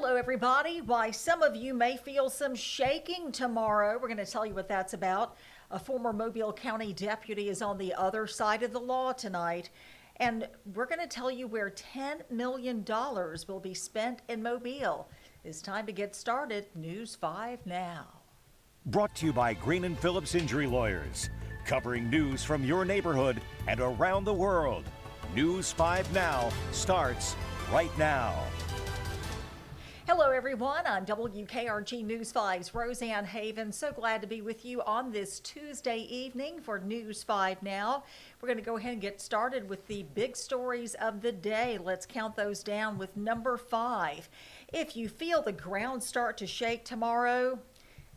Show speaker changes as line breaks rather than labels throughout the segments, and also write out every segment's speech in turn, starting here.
Hello, everybody. Why, some of you may feel some shaking tomorrow. We're going to tell you what that's about. A former Mobile County deputy is on the other side of the law tonight, and we're going to tell you where $10 million will be spent in Mobile. It's time to get started. News 5 now.
Brought to you by Green and Phillips Injury Lawyers, covering news from your neighborhood and around the world. News 5 Now starts right now.
Hello, everyone. I'm WKRG News 5's Roseanne Haven. So glad to be with you on this Tuesday evening for News 5 Now. We're going to go ahead and get started with the big stories of the day. Let's count those down with number 5. If you feel the ground start to shake tomorrow,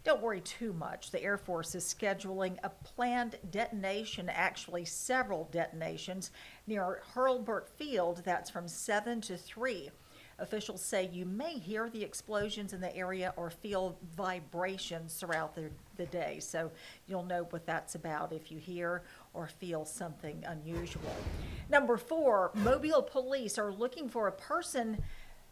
don't worry too much. The Air Force is scheduling a planned detonation, actually several detonations, near Hurlburt Field. That's from 7 to 3. Officials say you may hear the explosions in the area or feel vibrations throughout the day. So you'll know what that's about if you hear or feel something unusual. Number 4, Mobile police are looking for a person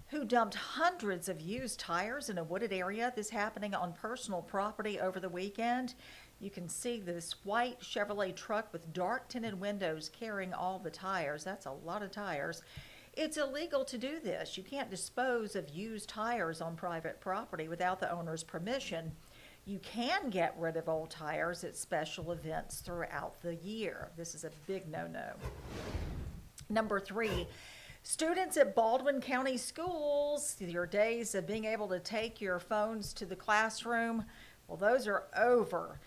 who dumped hundreds of used tires in a wooded area. This happening on personal property over the weekend. You can see this white Chevrolet truck with dark tinted windows carrying all the tires. That's a lot of tires. It's illegal to do this. You can't dispose of used tires on private property without the owner's permission. You can get rid of old tires at special events throughout the year. This is a big no-no. Number 3, students at Baldwin County schools, your days of being able to take your phones to the classroom, well, those are over.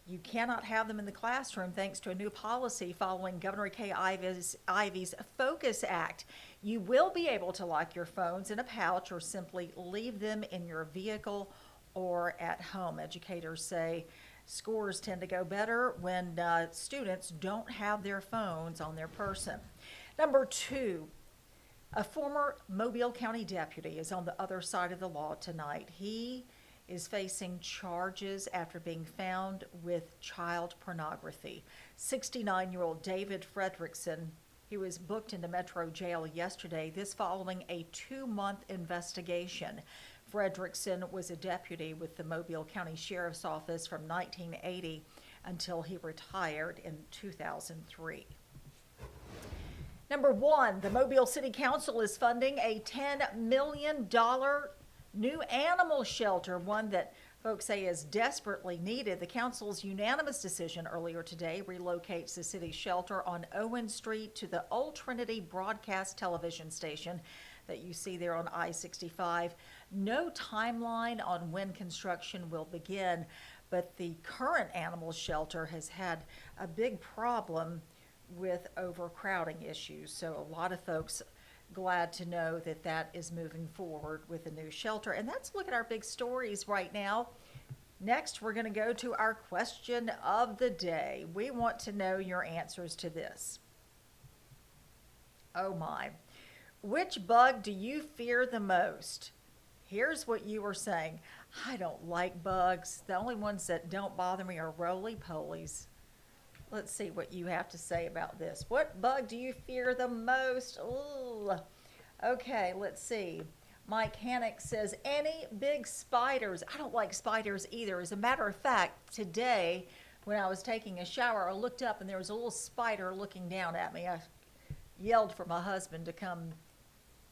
You cannot have them in the classroom thanks to a new policy following Governor Kay Ivey's Focus Act. You will be able to lock your phones in a pouch or simply leave them in your vehicle or at home. Educators say scores tend to go better when students don't have their phones on their person. Number 2, a former Mobile County deputy is on the other side of the law tonight. He is facing charges after being found with child pornography. 69-year-old David Fredrickson, he was booked into Metro Jail yesterday, this following a 2-month investigation. Fredrickson was a deputy with the Mobile County Sheriff's Office from 1980 until he retired in 2003. Number 1, the Mobile City Council is funding a $10 million new animal shelter, one that folks say is desperately needed. The council's unanimous decision earlier today relocates the city's shelter on Owen Street to the Old Trinity broadcast television station that you see there on I-65. No timeline on when construction will begin, but the current animal shelter has had a big problem with overcrowding issues. So a lot of folks glad to know that that is moving forward with a new shelter. And let's look at our big stories right now. Next, we're going to go to our question of the day. We want to know your answers to this. Oh my. Which bug do you fear the most? Here's what you were saying. I don't like bugs. The only ones that don't bother me are roly-polies. Let's see what you have to say about this. What bug do you fear the most? Ooh. Okay, let's see. Mike Hannock says, any big spiders. I don't like spiders either. As a matter of fact, today when I was taking a shower, I looked up and there was a little spider looking down at me. I yelled for my husband to come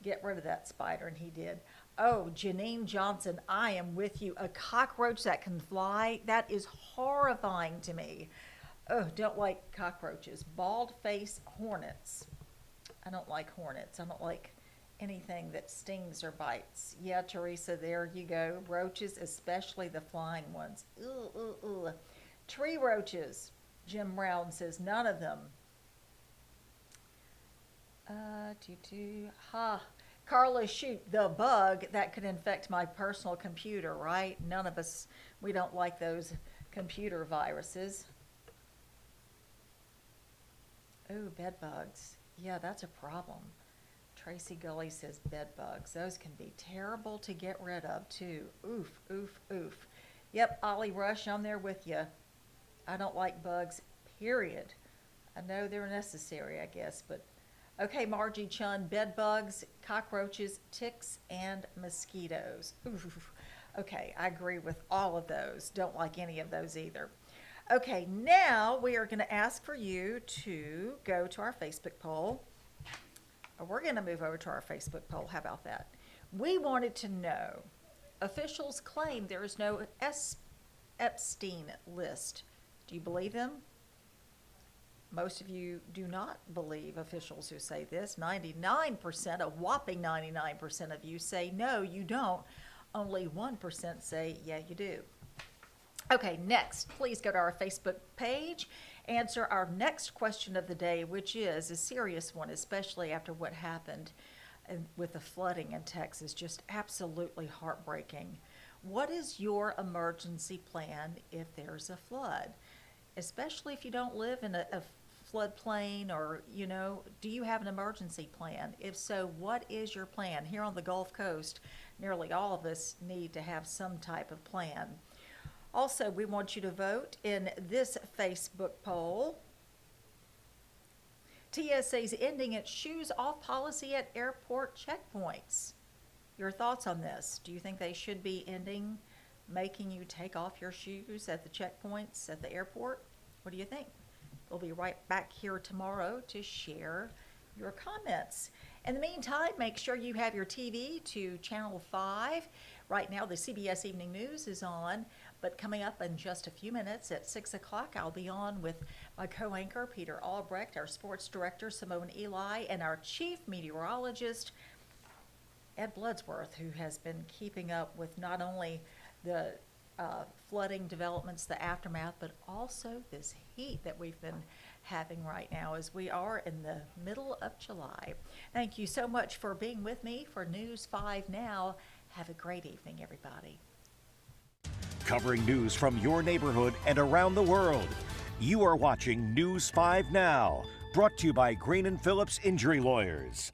get rid of that spider, and he did. Oh, Janine Johnson, I am with you. A cockroach that can fly, that is horrifying to me. Oh, don't like cockroaches. Bald-faced hornets. I don't like hornets. I don't like anything that stings or bites. Yeah, Teresa, there you go. Roaches, especially the flying ones. Ooh, ooh, ooh. Tree roaches. Jim Brown says none of them. Carla, shoot, the bug that could infect my personal computer, right? None of us, we don't like those computer viruses. Oh, bed bugs. Yeah, that's a problem. Tracy Gully says bed bugs. Those can be terrible to get rid of, too. Oof, oof, oof. Yep, Ollie Rush, I'm there with you. I don't like bugs, period. I know they're necessary, I guess, but Okay, Margie Chun, bed bugs, cockroaches, ticks, and mosquitoes. Ooh. Okay, I agree with all of those. Don't like any of those either. Okay, now we are going to ask for you to go to our Facebook poll. Or we're going to move over to our Facebook poll. How about that? We wanted to know, officials claim there is no Epstein list. Do you believe them? Most of you do not believe officials who say this. 99%, a whopping 99% of you say no, you don't. Only 1% say yeah, you do. Okay, next, please go to our Facebook page, answer our next question of the day, which is a serious one, especially after what happened with the flooding in Texas. Just absolutely heartbreaking. What is your emergency plan if there's a flood? Especially if you don't live in a floodplain, or, do you have an emergency plan? If so, what is your plan? Here on the Gulf Coast, nearly all of us need to have some type of plan. Also, we want you to vote in this Facebook poll. TSA's ending its shoes off policy at airport checkpoints. Your thoughts on this? Do you think they should be ending making you take off your shoes at the checkpoints at the airport? What do you think? We'll be right back here tomorrow to share your comments. In the meantime, make sure you have your TV to Channel 5. Right now, the CBS Evening News is on, but coming up in just a few minutes at 6 o'clock, I'll be on with my co-anchor, Peter Albrecht, our sports director, Simone Eli, and our chief meteorologist, Ed Bloodsworth, who has been keeping up with not only the flooding developments, the aftermath, but also this heat that we've been having right now as we are in the middle of July. Thank you so much for being with me for News 5 Now. Have a great evening, everybody.
Covering news from your neighborhood and around the world. You are watching News 5 Now, brought to you by Green & Phillips Injury Lawyers.